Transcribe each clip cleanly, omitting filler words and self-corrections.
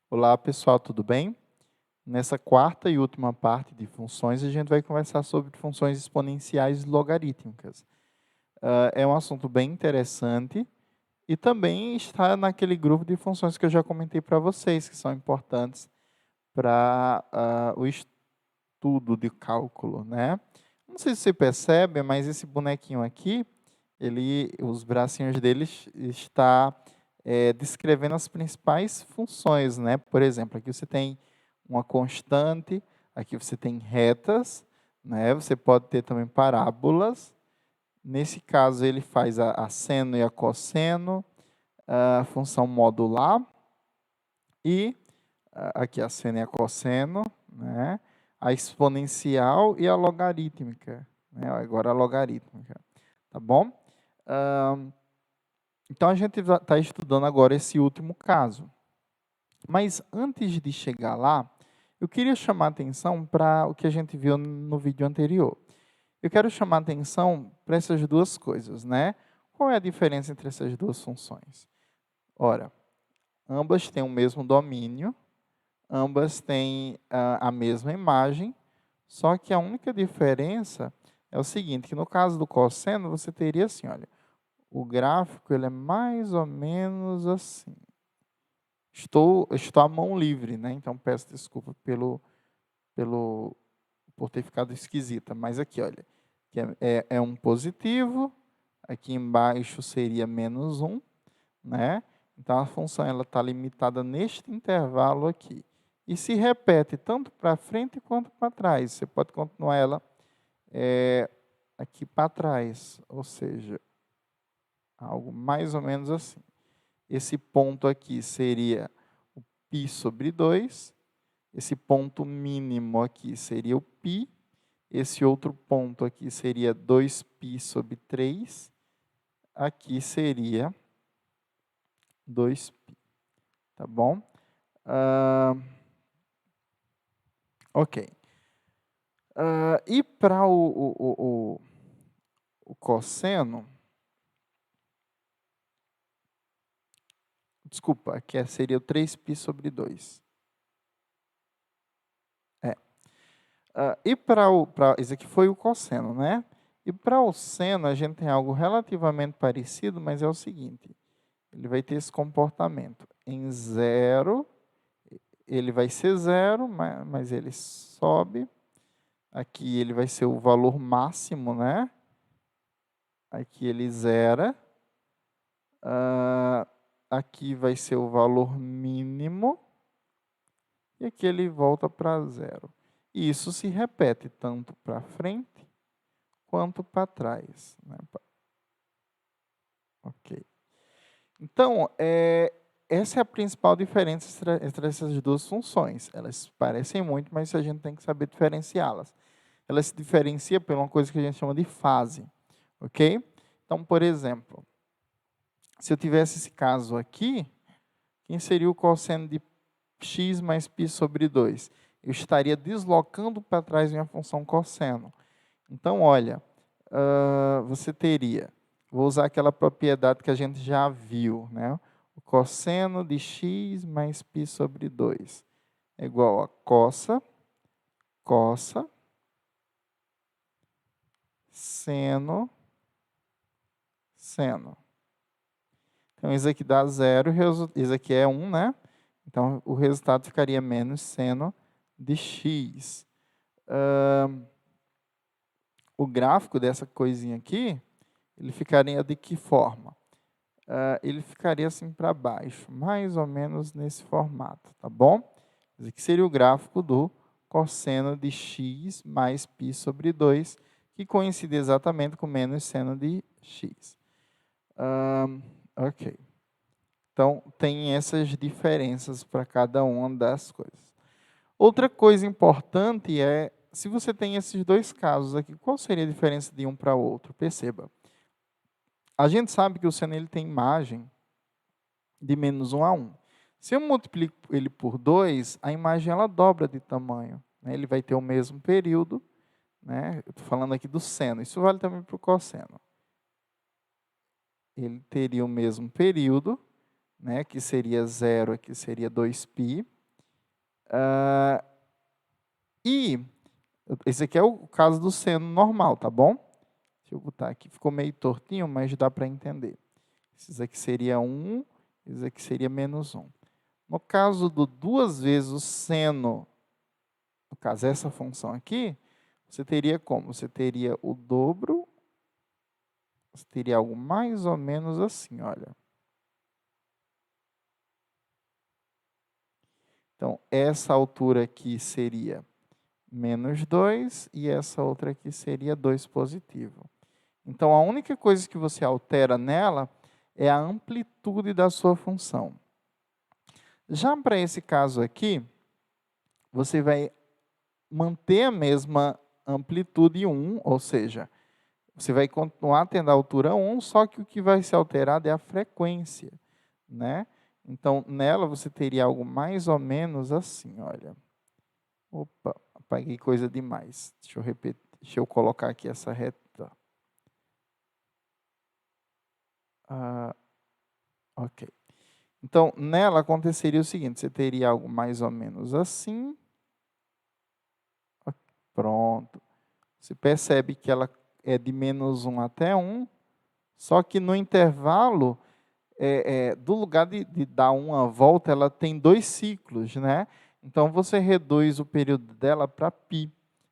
Olá, pessoal, tudo bem? Nessa quarta e última parte de funções, a gente vai conversar sobre funções exponenciais e logarítmicas. É um assunto bem interessante e também está naquele grupo de funções que eu já comentei para vocês, que são importantes para o estudo de cálculo, né? Não sei se você percebe, mas esse bonequinho aqui, os bracinhos dele está descrevendo as principais funções, né? Por exemplo, aqui você tem uma constante, aqui você tem retas, né? Você pode ter também parábolas. Nesse caso, ele faz a seno e a cosseno, a função modular e aqui a seno e a cosseno, né? A exponencial e a logarítmica, né? Agora a logarítmica, tá bom? Então, a gente está estudando agora esse último caso. Mas antes de chegar lá, eu queria chamar a atenção para o que a gente viu no vídeo anterior. Eu quero chamar a atenção para essas duas coisas, né? Qual é a diferença entre essas duas funções? Ora, ambas têm o mesmo domínio, ambas têm a mesma imagem, só que a única diferença é o seguinte, que no caso do cosseno, você teria assim, olha, o gráfico ele é mais ou menos assim. Estou à mão livre, né? Então peço desculpa por ter ficado esquisita. Mas aqui, olha, que é um positivo, aqui embaixo seria menos 1, né? Então a função ela está limitada neste intervalo aqui. E se repete tanto para frente quanto para trás. Você pode continuar ela aqui para trás, ou seja, algo mais ou menos assim. Esse ponto aqui seria o π sobre 2. Esse ponto mínimo aqui seria o π. Esse outro ponto aqui seria 2π sobre 3. Aqui seria 2π. Tá bom? Ok. E para o cosseno, desculpa, aqui seria o 3π sobre 2. E isso aqui foi o cosseno, né? E para o seno, a gente tem algo relativamente parecido, mas é o seguinte. Ele vai ter esse comportamento. Em 0, ele vai ser 0, mas ele sobe. Aqui ele vai ser o valor máximo, né? Aqui ele zera. Aqui vai ser o valor mínimo. E aqui ele volta para 0. E isso se repete tanto para frente quanto para trás, né? Ok. Então, essa é a principal diferença entre essas duas funções. Elas parecem muito, mas a gente tem que saber diferenciá-las. Elas se diferenciam por uma coisa que a gente chama de fase. Ok? Então, por exemplo, se eu tivesse esse caso aqui, quem seria o cosseno de x mais π sobre 2? Eu estaria deslocando para trás minha função cosseno. Então, olha, você teria, vou usar aquela propriedade que a gente já viu, né? O cosseno de x mais π sobre 2 é igual a cossa, seno, seno. Então, isso aqui dá 0, isso aqui é 1, né? Então, o resultado ficaria menos seno de x. O gráfico dessa coisinha aqui, ele ficaria de que forma? Ele ficaria assim para baixo, mais ou menos nesse formato, tá bom? Esse aqui seria o gráfico do cosseno de x mais π sobre 2, que coincide exatamente com menos seno de x. Ok. Então, tem essas diferenças para cada uma das coisas. Outra coisa importante é, se você tem esses dois casos aqui, qual seria a diferença de um para o outro? Perceba. A gente sabe que o seno ele tem imagem de menos 1 a 1. Se eu multiplico ele por 2, a imagem ela dobra de tamanho, né? Ele vai ter o mesmo período, né? Eu estou falando aqui do seno, isso vale também para o cosseno. Ele teria o mesmo período, né? Que seria 0, aqui seria 2π. E esse aqui é o caso do seno normal, tá bom? Deixa eu botar aqui. Ficou meio tortinho, mas dá para entender. Esses aqui seria 1, esse aqui seria menos 1. No caso do 2 vezes o seno, no caso essa função aqui, você teria como? Você teria o dobro, você teria algo mais ou menos assim, olha. Então, essa altura aqui seria menos 2 e essa outra aqui seria 2 positivo. Então, a única coisa que você altera nela é a amplitude da sua função. Já para esse caso aqui, você vai manter a mesma amplitude 1, ou seja, você vai continuar tendo a altura 1, só que o que vai ser alterado é a frequência, né? Então, nela você teria algo mais ou menos assim, olha. Opa, apaguei coisa demais. Deixa eu repetir, deixa eu colocar aqui essa reta. Ok. Então, nela aconteceria o seguinte, você teria algo mais ou menos assim. Pronto. Você percebe que ela é de menos 1 até 1, só que no intervalo, do lugar de dar uma volta, ela tem 2 ciclos, né? Então, você reduz o período dela para π,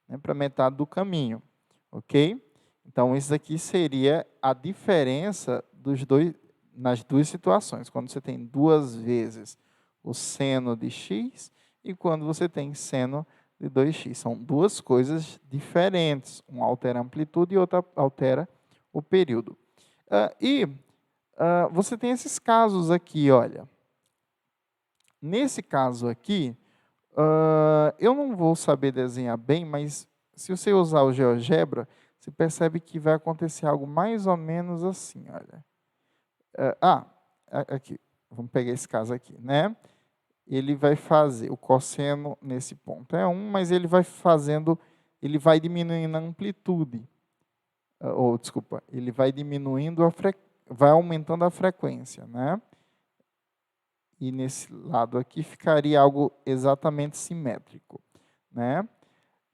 né, para metade do caminho, ok? Então, isso aqui seria a diferença dos dois, nas duas situações, quando você tem 2 vezes o seno de x e quando você tem seno de 2x. São duas coisas diferentes. Um altera a amplitude e outra altera o período. Você tem esses casos aqui, olha. Nesse caso aqui, eu não vou saber desenhar bem, mas se você usar o GeoGebra, você percebe que vai acontecer algo mais ou menos assim, olha. Aqui, vamos pegar esse caso aqui, né? Ele vai fazer, o cosseno nesse ponto é 1, mas ele vai fazendo, ele vai diminuindo a amplitude. Desculpa, ele vai diminuindo vai aumentando a frequência, né? E nesse lado aqui ficaria algo exatamente simétrico, né?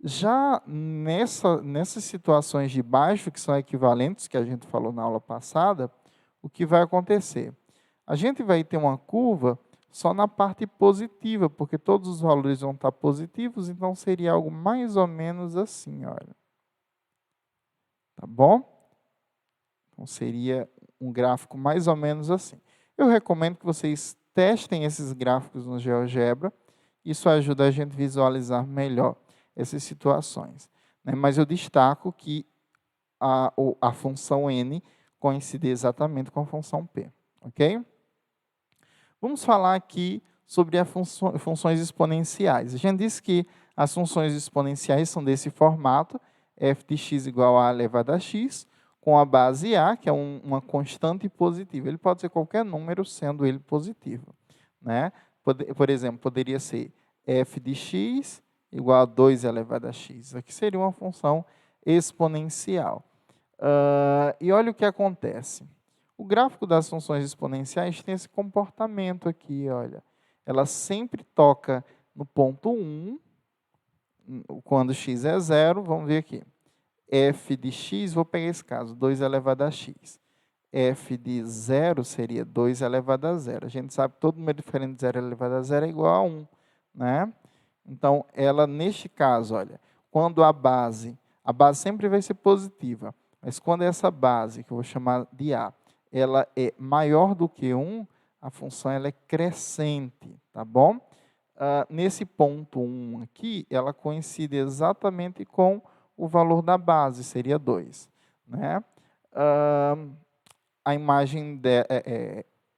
Já nessas situações de baixo, que são equivalentes, que a gente falou na aula passada, o que vai acontecer? A gente vai ter uma curva só na parte positiva, porque todos os valores vão estar positivos, então seria algo mais ou menos assim, olha. Tá bom? Então seria um gráfico mais ou menos assim. Eu recomendo que vocês testem esses gráficos no GeoGebra, isso ajuda a gente a visualizar melhor essas situações, né? Mas eu destaco que a função n coincide exatamente com a função p, ok? Vamos falar aqui sobre as funções exponenciais. A gente disse que as funções exponenciais são desse formato, f de x igual a elevado a x, com a base a, que é uma constante positiva. Ele pode ser qualquer número, sendo ele positivo, né? Por exemplo, poderia ser f de x igual a 2 elevado a x. Aqui seria uma função exponencial. E olha o que acontece. O gráfico das funções exponenciais tem esse comportamento aqui, olha. Ela sempre toca no ponto 1, quando x é 0, vamos ver aqui. F de x, vou pegar esse caso, 2 elevado a x. F de 0 seria 2 elevado a 0. A gente sabe que todo número diferente de 0 elevado a 0 é igual a 1, né? Então, ela, neste caso, olha, quando a base sempre vai ser positiva, mas quando essa base, que eu vou chamar de A, ela é maior do que 1, a função ela é crescente, tá bom? Nesse ponto 1 aqui, ela coincide exatamente com o valor da base, seria 2, né? A imagem,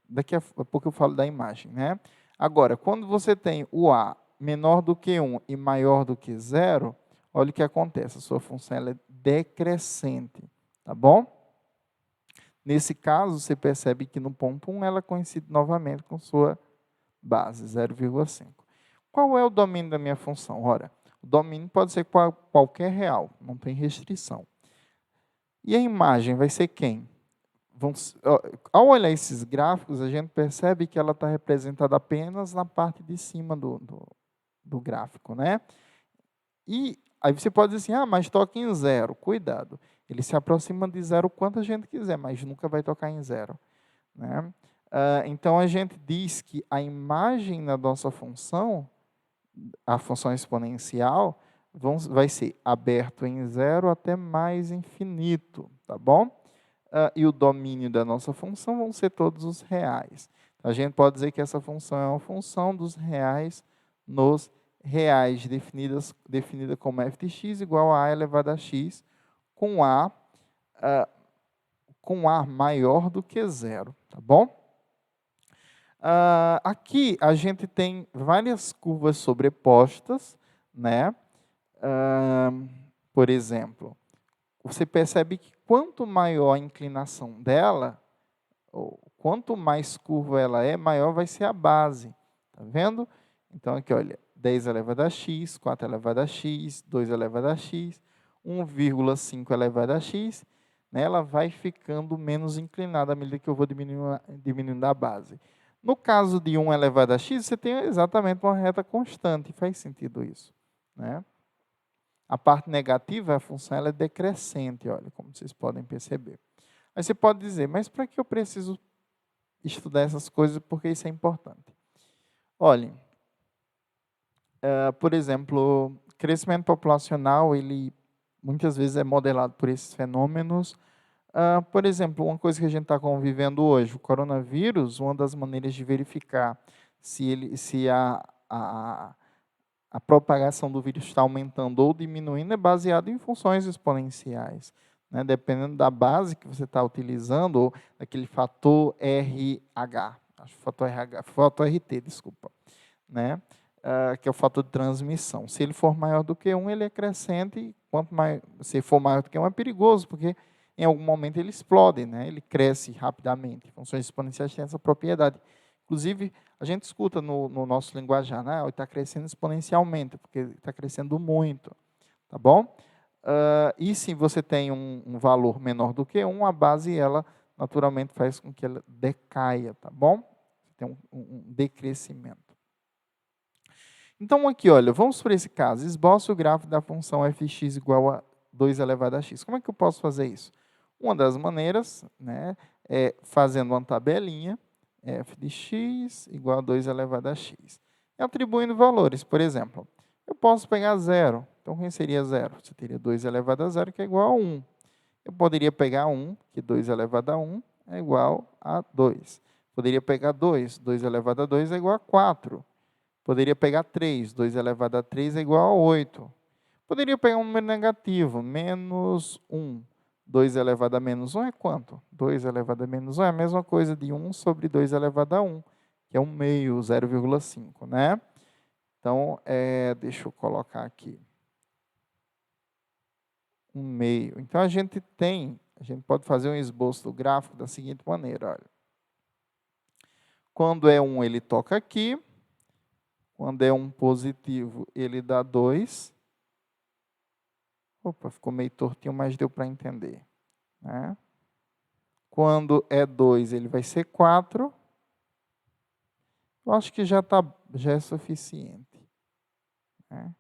daqui a pouco eu falo da imagem, né? Agora, quando você tem o A menor do que 1 e maior do que 0, olha o que acontece, a sua função ela é decrescente, tá bom? Nesse caso, você percebe que no ponto 1 ela coincide novamente com sua base, 0,5. Qual é o domínio da minha função? Ora, o domínio pode ser qualquer real, não tem restrição. E a imagem vai ser quem? Ao olhar esses gráficos, a gente percebe que ela está representada apenas na parte de cima do gráfico, né? E aí você pode dizer assim, mas toca em zero. Cuidado, ele se aproxima de zero quanto a gente quiser, mas nunca vai tocar em zero, né? Então, a gente diz que a imagem da nossa função, a função exponencial, vai ser aberto em zero até mais infinito, tá bom? E o domínio da nossa função vão ser todos os reais. Então, a gente pode dizer que essa função é uma função dos reais nos reais, definida como f de x igual a elevado a x, com a maior do que zero, tá bom? Aqui a gente tem várias curvas sobrepostas, né? Por exemplo, você percebe que quanto maior a inclinação dela, ou quanto mais curva ela é, maior vai ser a base. Tá vendo? Então aqui, olha, 10 elevado a x, 4 elevado a x, 2 elevado a x, 1,5 elevado a x, né? Ela vai ficando menos inclinada à medida que eu vou diminuindo a base. No caso de 1 elevado a x, você tem exatamente uma reta constante. Faz sentido isso, né? A parte negativa, a função ela é decrescente, olha, como vocês podem perceber. Aí você pode dizer, mas para que eu preciso estudar essas coisas? Porque isso é importante. Olhem, por exemplo, crescimento populacional, ele muitas vezes é modelado por esses fenômenos. Por exemplo, uma coisa que a gente está convivendo hoje, o coronavírus, uma das maneiras de verificar se a propagação do vírus está aumentando ou diminuindo é baseado em funções exponenciais, né? Dependendo da base que você está utilizando, ou aquele fator RH, acho que fator RT, desculpa, né? Que é o fator de transmissão. Se ele for maior do que 1, ele é crescente, e quanto mais, se for maior do que 1, é perigoso, porque em algum momento ele explode, né? Ele cresce rapidamente. Funções exponenciais têm essa propriedade. Inclusive, a gente escuta no nosso linguajar, né? Está crescendo exponencialmente, porque está crescendo muito, tá bom? E se você tem um valor menor do que 1, a base, ela naturalmente faz com que ela decaia, tá bom? Tem um decrescimento. Então, aqui, olha, vamos para esse caso. Esboce o gráfico da função fx igual a 2 elevado a x. Como é que eu posso fazer isso? Uma das maneiras, né, é fazendo uma tabelinha, f de x igual a 2 elevado a x. E atribuindo valores, por exemplo, eu posso pegar zero. Então, quem seria zero? Você teria 2 elevado a zero, que é igual a 1. Eu poderia pegar 1, que 2 elevado a 1 é igual a 2. Poderia pegar 2, 2 elevado a 2 é igual a 4. Poderia pegar 3, 2 elevado a 3 é igual a 8. Poderia pegar um número negativo, menos 1. 2 elevado a menos 1 é quanto? 2 elevado a menos 1 é a mesma coisa de 1 sobre 2 elevado a 1, que é 1 meio, 0,5, né? Então, deixa eu colocar aqui. 1 meio. Então, a gente pode fazer um esboço do gráfico da seguinte maneira, olha. Quando é 1, ele toca aqui. Quando é um positivo, ele dá 2. Opa, ficou meio tortinho, mas deu para entender, né? Quando é 2, ele vai ser 4. Eu acho que já é suficiente, né?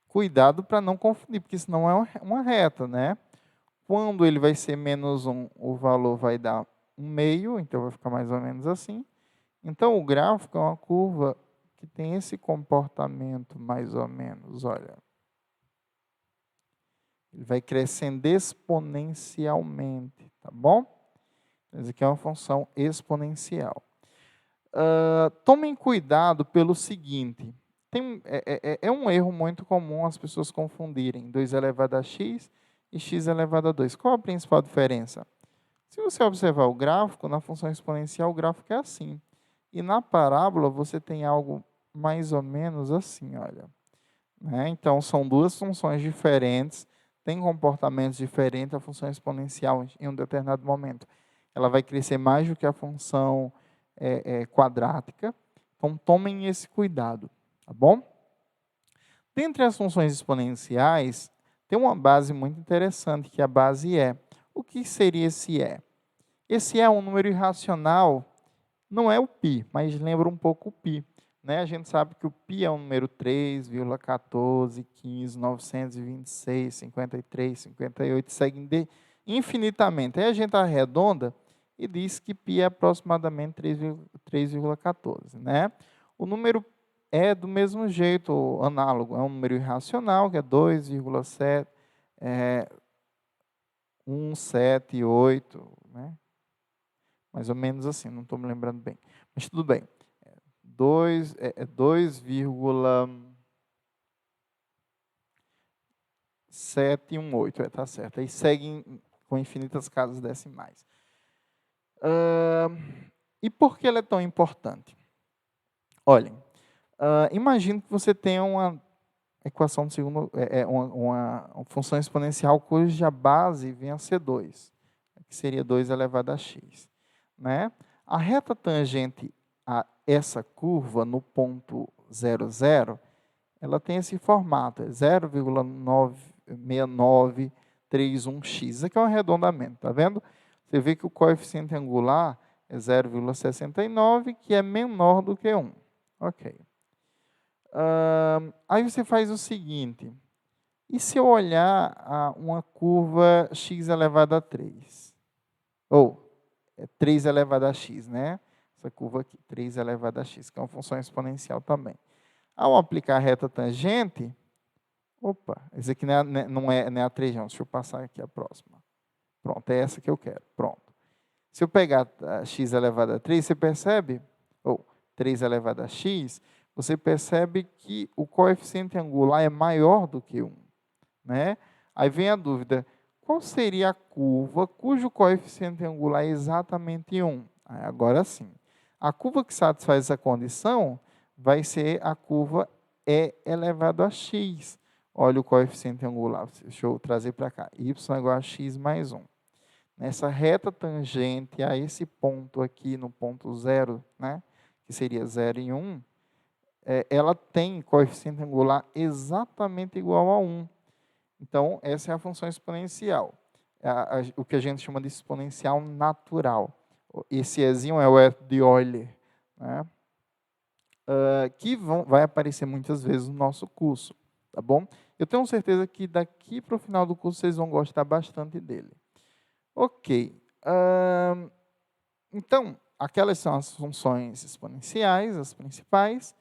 Cuidado para não confundir, porque senão é uma reta, né? Quando ele vai ser menos 1, o valor vai dar 1 meio, então vai ficar mais ou menos assim. Então, o gráfico é uma curva que tem esse comportamento mais ou menos, olha. Ele vai crescendo exponencialmente, tá bom? Isso aqui é uma função exponencial. Tomem cuidado pelo seguinte, é um erro muito comum as pessoas confundirem 2 elevado a x e x elevado a 2. Qual a principal diferença? Se você observar o gráfico, na função exponencial o gráfico é assim. E na parábola você tem algo mais ou menos assim, olha. Né? Então, são duas funções diferentes, têm comportamentos diferentes. A função exponencial, em um determinado momento, ela vai crescer mais do que a função quadrática. Então, tomem esse cuidado, tá bom? Dentre as funções exponenciais, tem uma base muito interessante, que é a base E. O que seria esse E? Esse E é um número irracional, não é o π, mas lembra um pouco o π. né? A gente sabe que o π é um número 3,14, 15, 926, 53, 58, segue infinitamente. Aí a gente arredonda e diz que π é aproximadamente 3,14, né? O número é do mesmo jeito, análogo, é um número irracional, que é 2,7, 178, né? Mais ou menos assim, não estou me lembrando bem. Mas tudo bem. 2,718, tá certo. Aí seguem com infinitas casas decimais. E por que ela é tão importante? Olhem, imagine que você tenha uma equação de segundo, uma função exponencial cuja base venha a ser 2, que seria 2 elevado a x. Né? A reta tangente a essa curva no ponto 0, 0, ela tem esse formato, é 0,96931x. Isso aqui é um arredondamento, tá vendo? Você vê que o coeficiente angular é 0,69, que é menor do que 1. Ok. Aí você faz o seguinte, e se eu olhar uma curva x elevado a 3? Ou 3 elevado a x, né? Essa curva aqui, 3 elevado a x, que é uma função exponencial também. Ao aplicar a reta tangente, esse aqui não é a 3, não. Deixa eu passar aqui a próxima. Pronto, é essa que eu quero. Pronto. Se eu pegar x elevado a 3, você percebe, ou 3 elevado a x, você percebe que o coeficiente angular é maior do que 1. Né? Aí vem a dúvida, qual seria a curva cujo coeficiente angular é exatamente 1? Agora sim. A curva que satisfaz essa condição vai ser a curva E elevado a x. Olha o coeficiente angular. Deixa eu trazer para cá. Y igual a x mais 1. Nessa reta tangente a esse ponto aqui, no ponto 0, né, que seria 0 e 1, ela tem coeficiente angular exatamente igual a 1. Então, essa é a função exponencial. O que a gente chama de exponencial natural. Esse Ezinho é o F de Euler, né? Que vai aparecer muitas vezes no nosso curso, tá bom? Eu tenho certeza que daqui para o final do curso vocês vão gostar bastante dele. Ok. Então, aquelas são as funções exponenciais, as principais.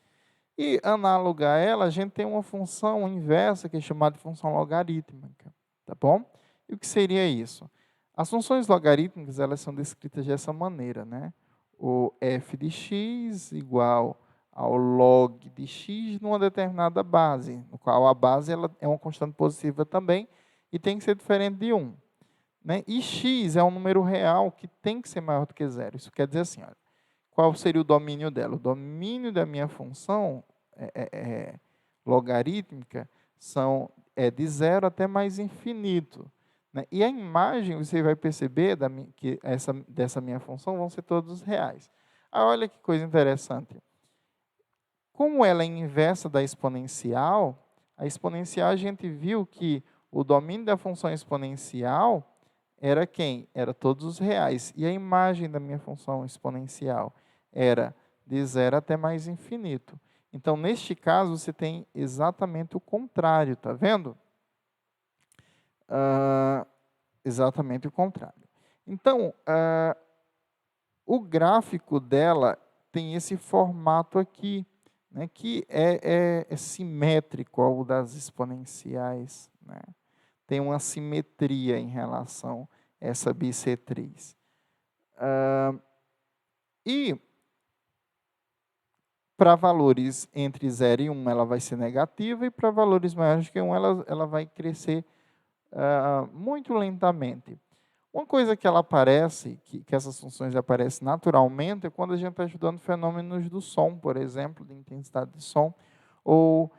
E, análoga a ela, a gente tem uma função inversa, que é chamada de função logarítmica. Tá bom? E o que seria isso? As funções logarítmicas, elas são descritas dessa maneira, né? O f de x igual ao log de x numa determinada base, no qual a base ela é uma constante positiva também e tem que ser diferente de 1. Né? E x é um número real que tem que ser maior do que 0. Isso quer dizer assim, olha, qual seria o domínio dela? O domínio da minha função logarítmica é de 0 até mais infinito. Né? E a imagem, você vai perceber que dessa minha função vão ser todos reais. Olha que coisa interessante. Como ela é inversa da exponencial, a exponencial a gente viu que o domínio da função exponencial era quem? Era todos os reais. E a imagem da minha função exponencial era de 0 até mais infinito. Então, neste caso, você tem exatamente o contrário, tá vendo? Exatamente o contrário. Então, o gráfico dela tem esse formato aqui, né, que é simétrico ao das exponenciais, né? Tem uma simetria em relação a essa bissetriz. E para valores entre 0 e 1, ela vai ser negativa, e para valores maiores que 1, ela vai crescer muito lentamente. Uma coisa que ela aparece, que essas funções aparecem naturalmente, é quando a gente está estudando fenômenos do som, por exemplo, de intensidade de som, ou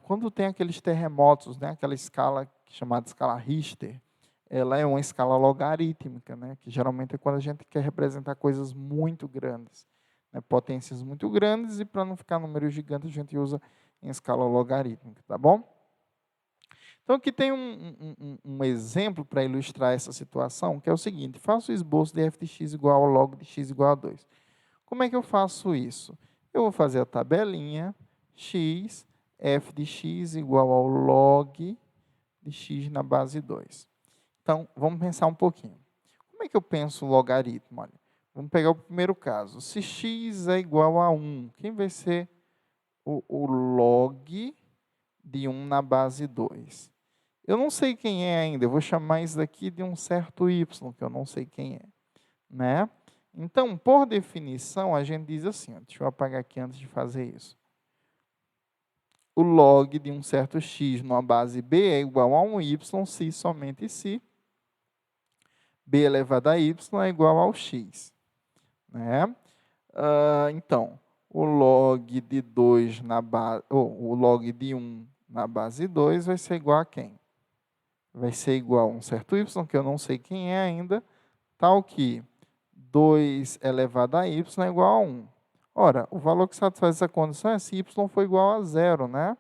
quando tem aqueles terremotos, né, aquela escala chamada escala Richter, ela é uma escala logarítmica, né, que geralmente é quando a gente quer representar coisas muito grandes, né, potências muito grandes, e para não ficar números gigantes, a gente usa em escala logarítmica, tá bom? Então, aqui tem um exemplo para ilustrar essa situação, que é o seguinte: faço o esboço de f de x igual ao log de x igual a 2. Como é que eu faço isso? Eu vou fazer a tabelinha x, f de x igual ao log de x na base 2. Então, vamos pensar um pouquinho. Como é que eu penso o logaritmo? Olha, vamos pegar o primeiro caso. Se x é igual a 1, quem vai ser o log de 1 na base 2? Eu não sei quem é ainda, eu vou chamar isso daqui de um certo y, que eu não sei quem é, né? Então, por definição, a gente diz assim, ó, deixa eu apagar aqui antes de fazer isso. O log de um certo x numa base b é igual a um y, se somente se b elevado a y é igual ao x, né? Então, o log de 2 na base, o log de 1 na base 2 vai ser igual a quem? Vai ser igual a um certo y, que eu não sei quem é ainda, tal que 2 elevado a y é igual a 1. Ora, o valor que satisfaz essa condição é se y for igual a 0, né?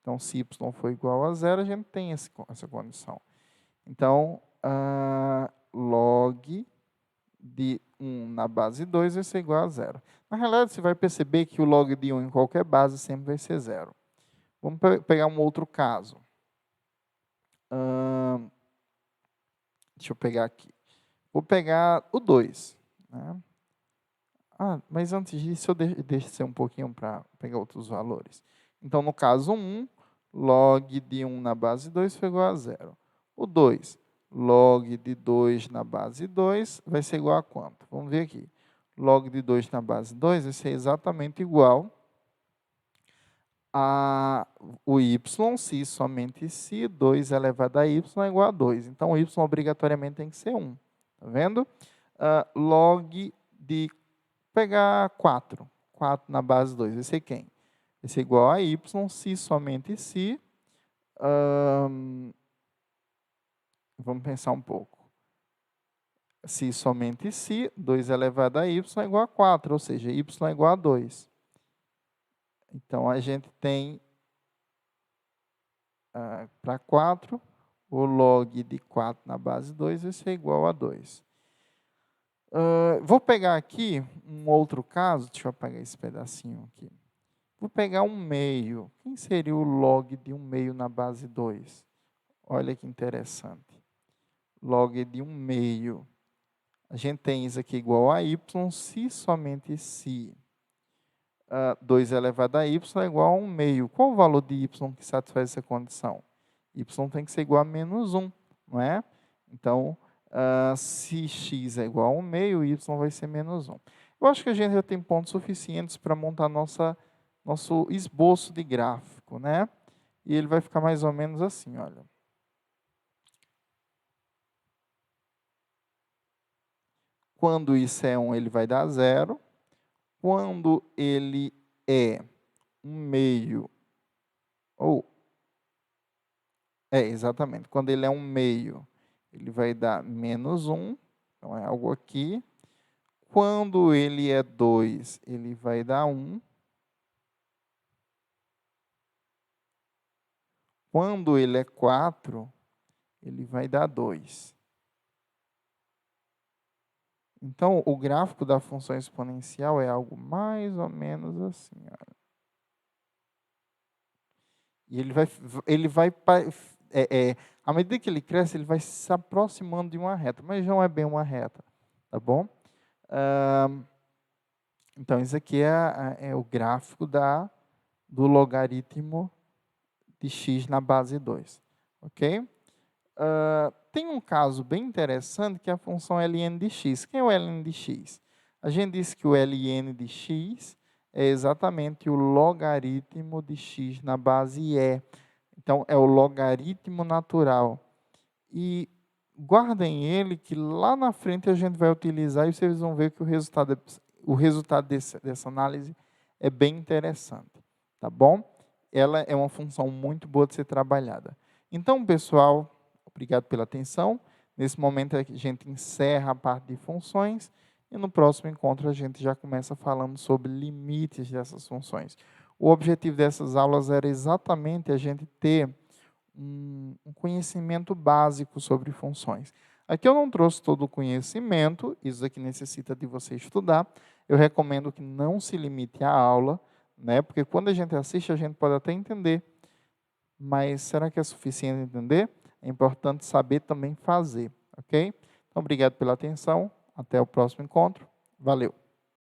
Então, se y for igual a 0, a gente tem essa condição. Então, log de 1 na base 2 vai ser igual a 0. Na realidade, você vai perceber que o log de 1 em qualquer base sempre vai ser 0. Vamos pegar um outro caso. Deixa eu pegar aqui. Vou pegar o 2. Né? Mas antes disso, eu descer um pouquinho para pegar outros valores. Então, no caso 1, log de 1 na base 2 foi igual a 0. O 2, log de 2 na base 2 vai ser igual a quanto? Vamos ver aqui. Log de 2 na base 2 vai ser exatamente igual a o y, se somente se 2 elevado a y é igual a 2. Então, o y obrigatoriamente tem que ser 1. Tá vendo? Log de pegar 4. 4 na base 2 vai ser quem? Vai ser igual a y, se somente se. Vamos pensar um pouco. Se somente se 2 elevado a y é igual a 4, ou seja, y é igual a 2. Então, a gente tem para 4, o log de 4 na base 2 vai ser igual a 2. Vou pegar aqui um outro caso, deixa eu apagar esse pedacinho aqui. Vou pegar um meio. Quem seria o log de um meio na base 2? Olha que interessante. Log de um meio. A gente tem isso aqui igual a y, se somente se 2 elevado a y é igual a 1 meio. Qual o valor de y que satisfaz essa condição? Y tem que ser igual a menos 1, não é? Então, se x é igual a 1 meio, y vai ser menos 1. Eu acho que a gente já tem pontos suficientes para montar nosso esboço de gráfico, né? E ele vai ficar mais ou menos assim, olha. Quando isso é 1, ele vai dar 0. Quando ele é 1 meio, exatamente. Quando ele é 1 meio, ele vai dar menos 1. Então, é algo aqui. Quando ele é 2, ele vai dar 1. Quando ele é 4, ele vai dar 2. Então, o gráfico da função exponencial é algo mais ou menos assim. Olha. E à medida que ele cresce, ele vai se aproximando de uma reta, mas não é bem uma reta, tá bom? Então, isso aqui é o gráfico do logaritmo de x na base 2, ok? Tem um caso bem interessante que é a função ln de x. Quem é o ln de x? A gente disse que o ln de x é exatamente o logaritmo de x na base e. Então, é o logaritmo natural. E guardem ele, que lá na frente a gente vai utilizar e vocês vão ver que o resultado dessa análise é bem interessante. Tá bom? Ela é uma função muito boa de ser trabalhada. Então, pessoal, obrigado pela atenção. Nesse momento a gente encerra a parte de funções e no próximo encontro a gente já começa falando sobre limites dessas funções. O objetivo dessas aulas era exatamente a gente ter um conhecimento básico sobre funções. Aqui eu não trouxe todo o conhecimento, isso aqui necessita de você estudar. Eu recomendo que não se limite à aula, né? Porque quando a gente assiste, a gente pode até entender, mas será que é suficiente entender? É importante saber também fazer, ok? Então, obrigado pela atenção. Até o próximo encontro. Valeu!